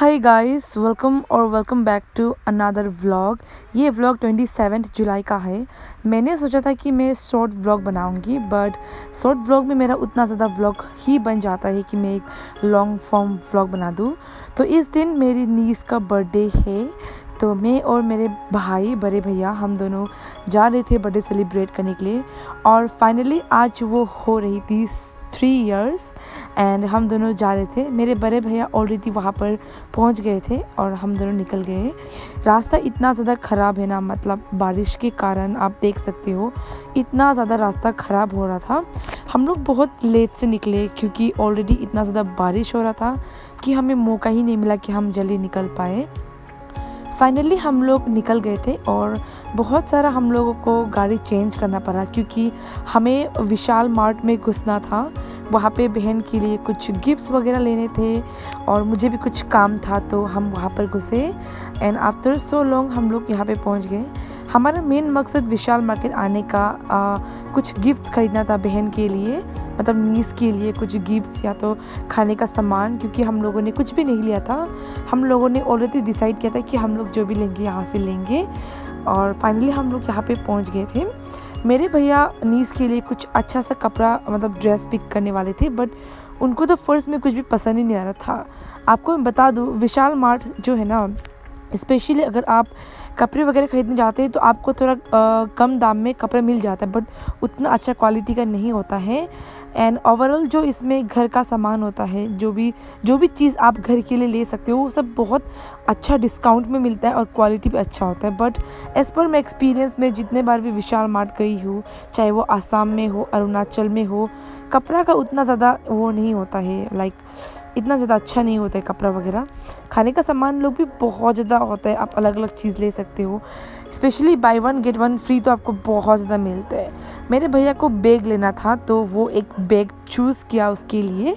Hi guys, welcome back to another vlog. ये vlog 27 जुलाई का है। मैंने सोचा था कि मैं शॉर्ट व्लॉग बनाऊंगी, बट शॉर्ट व्लॉग में मेरा उतना ज़्यादा व्लॉग ही बन जाता है कि मैं एक लॉन्ग फॉर्म व्लॉग बना दूँ। तो इस दिन मेरी नीस का बर्थडे है, तो मैं और मेरे भाई, बड़े भैया, हम दोनों जा रहे थे बर्थडे सेलिब्रेट करने के लिए। और फाइनली आज वो हो रही थी 3 इयर्स एंड हम दोनों जा रहे थे। मेरे बड़े भैया ऑलरेडी वहाँ पर पहुँच गए थे और हम दोनों निकल गए। रास्ता इतना ज़्यादा ख़राब है ना, मतलब बारिश के कारण आप देख सकते हो इतना ज़्यादा रास्ता ख़राब हो रहा था। हम लोग बहुत लेट से निकले क्योंकि ऑलरेडी इतना ज़्यादा बारिश हो रहा था कि हमें मौका ही नहीं मिला कि हम जल्दी निकल पाए। फाइनली हम लोग निकल गए थे और बहुत सारा हम लोगों को गाड़ी चेंज करना पड़ा क्योंकि हमें विशाल मार्ट में घुसना था। वहाँ पे बहन के लिए कुछ गिफ्ट्स वगैरह लेने थे और मुझे भी कुछ काम था, तो हम वहाँ पर घुसे एंड आफ्टर सो लॉन्ग हम लोग यहाँ पे पहुँच गए। हमारा मेन मकसद विशाल मार्केट आने का कुछ गिफ्ट्स खरीदना था बहन के लिए, मतलब नीस के लिए कुछ गिफ्ट्स या तो खाने का सामान, क्योंकि हम लोगों ने कुछ भी नहीं लिया था। हम लोगों ने ऑलरेडी डिसाइड किया था कि हम लोग जो भी लेंगे यहाँ से लेंगे। और फाइनली हम लोग यहाँ पे पहुँच गए थे। मेरे भैया नीस के लिए कुछ अच्छा सा कपड़ा, मतलब ड्रेस पिक करने वाले थे, बट उनको तो फर्स्ट में कुछ भी पसंद ही नहीं आ रहा था। आपको मैं बता दूँ, विशाल मार्ट जो है ना, स्पेशली अगर आप कपड़े वगैरह ख़रीदने जाते हैं तो आपको थोड़ा कम दाम में कपड़ा मिल जाता है, बट उतना अच्छा क्वालिटी का नहीं होता है। एंड ओवरऑल जो इसमें घर का सामान होता है, जो भी चीज़ आप घर के लिए ले सकते हो, वो सब बहुत अच्छा डिस्काउंट में मिलता है और क्वालिटी भी अच्छा होता है। But as per my experience में जितने बार भी विशाल मार्ट गई हूँ, चाहे वो आसाम में हो, अरुणाचल में हो, कपड़ा का उतना ज़्यादा वो नहीं होता है, लाइक इतना ज़्यादा अच्छा नहीं होता है कपड़ा वगैरह। खाने का सामान लोग भी बहुत ज़्यादा होता है, आप अलग अलग चीज़ ले सकते हो। स्पेशली बाय 1 गेट 1 फ्री तो आपको बहुत ज़्यादा मिलता है। मेरे भैया को बैग लेना था, तो वो एक बैग चूज़ किया उसके लिए।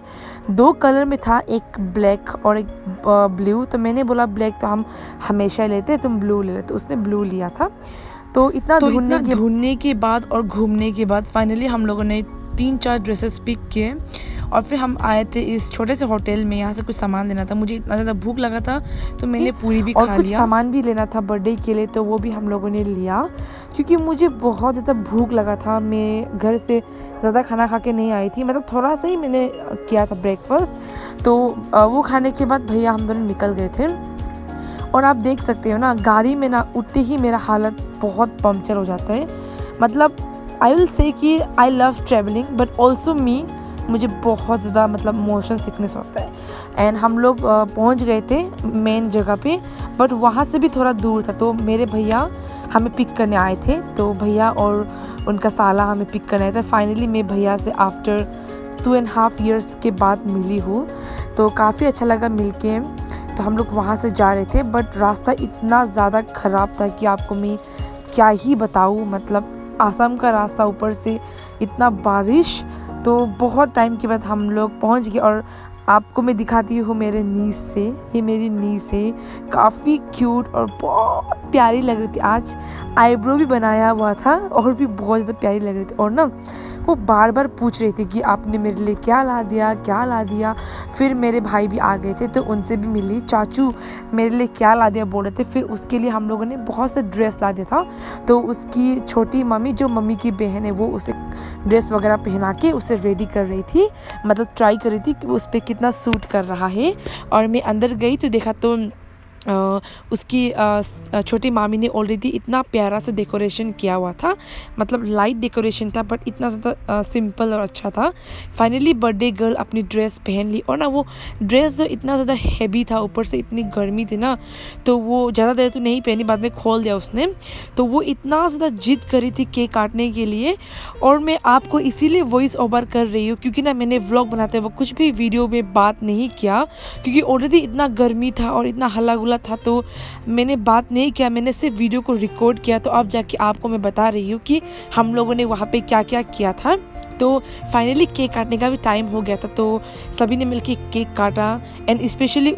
2 कलर में था, एक ब्लैक और एक ब्लू। तो मैंने बोला ब्लैक तो हम हमेशा लेते हैं, तुम ब्लू ले ले, तो उसने ब्लू लिया था। तो इतना ढूंढने के बाद और घूमने के बाद फाइनली हम लोगों ने 3-4 ड्रेसेस पिक किए और फिर हम आए थे इस छोटे से होटल में। यहाँ से कुछ सामान लेना था, मुझे इतना ज़्यादा भूख लगा था तो मैंने पूरी भी खा लिया। और कुछ सामान भी लेना था बर्थडे के लिए, तो वो भी हम लोगों ने लिया क्योंकि मुझे बहुत ज़्यादा भूख लगा था। मैं घर से ज़्यादा खाना खा के नहीं आई थी, मतलब थोड़ा सा ही मैंने किया था ब्रेकफास्ट। तो वो खाने के बाद भैया हम दोनों निकल गए थे। और आप देख सकते हो ना, गाड़ी में ना उठते ही मेरा हालत बहुत पंक्चर हो जाता है। मतलब आई विल से कि I love travelling, but also मुझे बहुत ज़्यादा मतलब मोशन सिकनेस होता है। एंड हम लोग पहुंच गए थे मेन जगह पे, बट वहाँ से भी थोड़ा दूर था। तो मेरे भैया हमें पिक करने आए थे, तो भैया और उनका साला हमें पिक करने आए थे। फाइनली मैं भैया से आफ्टर 2.5 ईयर्स के बाद मिली हूँ, तो काफ़ी अच्छा लगा मिलके। तो हम लोग वहाँ से जा रहे थे, बट रास्ता इतना ज़्यादा ख़राब था कि आपको मैं क्या ही बताऊँ। मतलब आसाम का रास्ता, ऊपर से इतना बारिश। तो बहुत टाइम के बाद हम लोग पहुंच गए और आपको मैं दिखाती हूँ मेरे नीस से। ये मेरी नीस है, काफ़ी क्यूट और बहुत प्यारी लग रही थी। आज आईब्रो भी बनाया हुआ था और भी बहुत ज़्यादा प्यारी लग रही थी। और ना वो बार बार पूछ रही थी कि आपने मेरे लिए क्या ला दिया। फिर मेरे भाई भी आ गए थे तो उनसे भी मिली। चाचू मेरे लिए क्या ला दिया बोल रहे थे। फिर उसके लिए हम लोगों ने बहुत से ड्रेस ला दिया था। तो उसकी छोटी मम्मी, जो मम्मी की बहन है, वो उसे ड्रेस वगैरह पहना के उसे रेडी कर रही थी, मतलब ट्राई कर रही थी कि उस पर कितना सूट कर रहा है। और मैं अंदर गई तो देखा तो उसकी छोटी मामी ने ऑलरेडी इतना प्यारा से डेकोरेशन किया हुआ था, मतलब लाइट डेकोरेशन था, बट इतना ज़्यादा सिंपल और अच्छा था। फाइनली बर्थडे गर्ल अपनी ड्रेस पहन ली, और ना वो ड्रेस जो इतना ज़्यादा हैवी था, ऊपर से इतनी गर्मी थी ना, तो वो ज़्यादा देर तो नहीं पहनी, बाद में खोल दिया उसने। तो वो इतना ज़्यादा जिद करी थी केक काटने के लिए। और मैं आपको इसीलिए वॉइस ओवर कर रही हूँ क्योंकि ना मैंने व्लॉग बनाते वक्त कुछ भी वीडियो में बात नहीं किया, क्योंकि ऑलरेडी इतना गर्मी था और इतना हल्ला गुल्ला था, तो मैंने बात नहीं किया। मैंने सिर्फ वीडियो को रिकॉर्ड किया। तो अब जाके आपको मैं बता रही हूँ कि हम लोगों ने वहाँ पे क्या क्या किया था। तो फाइनली केक काटने का भी टाइम हो गया था, तो सभी ने मिलके केक काटा। एंड स्पेशली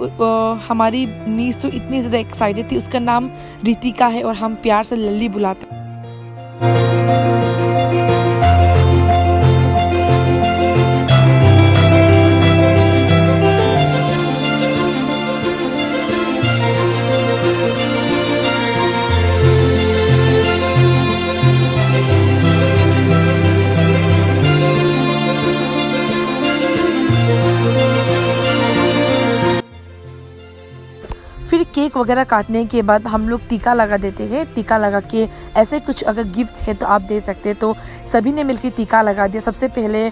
हमारी नीस तो इतनी ज़्यादा एक्साइटेड थी। उसका नाम रितिका है और हम प्यार से लल्ली बुलाते हैं। फिर केक वगैरह काटने के बाद हम लोग टीका लगा देते हैं। टीका लगा के ऐसे कुछ अगर गिफ्ट है तो आप दे सकते हैं। तो सभी ने मिलकर टीका लगा दिया। सबसे पहले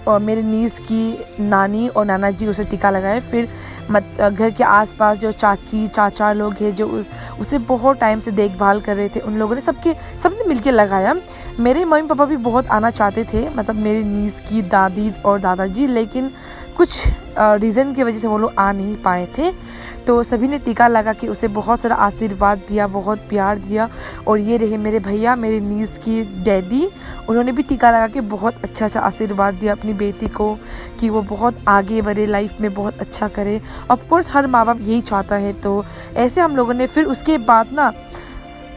और मेरे नीस की नानी और नाना जी उसे टीका लगाए। फिर घर के आसपास जो चाची चाचा लोग हैं जो उसे बहुत टाइम से देखभाल कर रहे थे, उन लोगों ने सबने मिलकर लगाया। मेरे मम्मी पापा भी बहुत आना चाहते थे, मतलब मेरी नीस की दादी और दादाजी, लेकिन कुछ रीज़न की वजह से वो लोग आ नहीं पाए थे। तो सभी ने टीका लगा के उसे बहुत सारा आशीर्वाद दिया, बहुत प्यार दिया। और ये रहे मेरे भैया, मेरी नीस की डैडी, उन्होंने भी टीका लगा के बहुत अच्छा आशीर्वाद दिया अपनी बेटी को कि वो बहुत आगे बढ़े, लाइफ में बहुत अच्छा करे। ऑफ कोर्स हर माँ बाप यही चाहता है। तो ऐसे हम लोगों ने फिर उसके बाद ना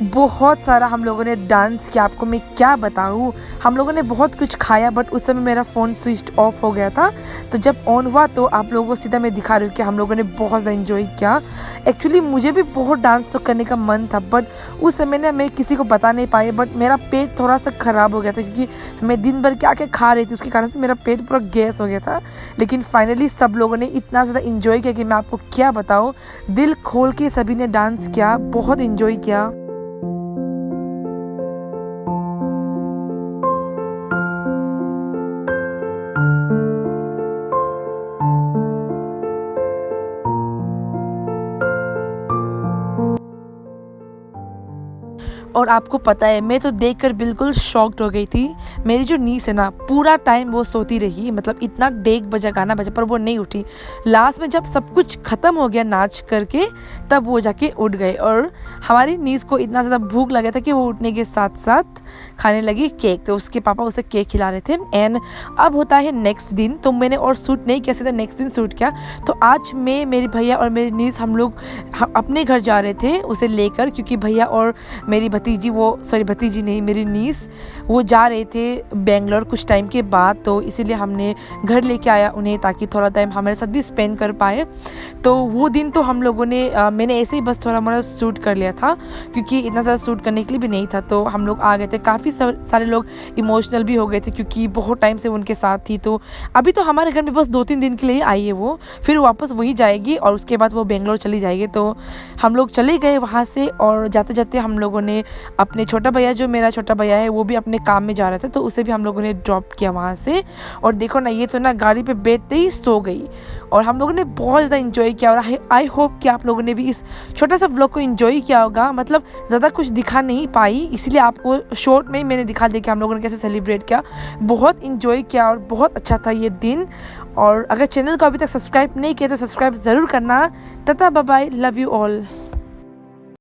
बहुत सारा हम लोगों ने डांस किया। आपको मैं क्या बताऊँ, हम लोगों ने बहुत कुछ खाया, बट उस समय मेरा फ़ोन स्विच ऑफ हो गया था। तो जब ऑन हुआ तो आप लोगों को सीधा मैं दिखा रही हूँ कि हम लोगों ने बहुत ज़्यादा इन्जॉय किया। एक्चुअली मुझे भी बहुत डांस तो करने का मन था, बट उस समय ना मैं किसी को बता नहीं पाई। बट मेरा पेट थोड़ा सा ख़राब हो गया था क्योंकि मैं दिन भर क्या क्या खा रही थी, उसके कारण से मेरा पेट पूरा गैस हो गया था। लेकिन फाइनली सब लोगों ने इतना ज़्यादा इन्जॉय किया कि मैं आपको क्या बताऊँ। दिल खोल के सभी ने डांस किया, बहुत इन्जॉय किया। और आपको पता है, मैं तो देखकर बिल्कुल शॉक्ड हो गई थी। मेरी जो नीस है ना, पूरा टाइम वो सोती रही, मतलब इतना डेग बजा, गाना बजा, पर वो नहीं उठी। लास्ट में जब सब कुछ ख़त्म हो गया नाच करके, तब वो जाके उठ गए। और हमारी नीस को इतना ज़्यादा भूख लगा था कि वो उठने के साथ साथ खाने लगी केक। तो उसके पापा उसे केक खिला रहे थे। एंड अब होता है नेक्स्ट दिन, तो मैंने और शूट नहीं किया, सीधा नेक्स्ट दिन शूट किया। तो आज मैं, मेरी भैया और मेरी नीस, हम लोग अपने घर जा रहे थे उसे लेकर, क्योंकि भैया और मेरी भतीजी, भतीजी नहीं, मेरी नीस, वो जा रहे थे बेंगलोर कुछ टाइम के बाद। तो इसीलिए हमने घर लेके आया उन्हें, ताकि थोड़ा टाइम हमारे साथ भी स्पेंड कर पाए। तो वो दिन तो हम लोगों ने मैंने ऐसे ही बस थोड़ा मोड़ा शूट कर लिया था, क्योंकि इतना ज़्यादा शूट करने के लिए भी नहीं था। तो हम लोग आ गए थे। काफ़ी सारे लोग इमोशनल भी हो गए थे, क्योंकि बहुत टाइम से उनके साथ थी। तो अभी तो हमारे घर में बस 2-3 दिन के लिए आई है वो, फिर वापस वही जाएगी और उसके बाद वो बेंगलोर चली जाएगी। तो हम लोग चले गए वहाँ से। और जाते जाते हम लोगों ने अपने छोटा भैया, जो मेरा छोटा भैया है, वो भी अपने काम में जा रहा था, तो उसे भी हम लोगों ने ड्रॉप किया वहाँ से। और देखो ना, ये तो ना गाड़ी पे बैठते ही सो गई। और हम लोगों ने बहुत ज़्यादा इन्जॉय किया। और आई होप कि आप लोगों ने भी इस छोटा सा व्लॉग को इन्जॉय किया होगा। मतलब ज़्यादा कुछ दिखा नहीं पाई, इसलिए आपको शॉर्ट में ही मैंने दिखा दिया कि हम लोगों ने कैसे सेलिब्रेट किया। बहुत इन्जॉय किया और बहुत अच्छा था ये दिन। और अगर चैनल को अभी तक सब्सक्राइब नहीं किया तो सब्सक्राइब ज़रूर करना। तथा bye bye, love you all.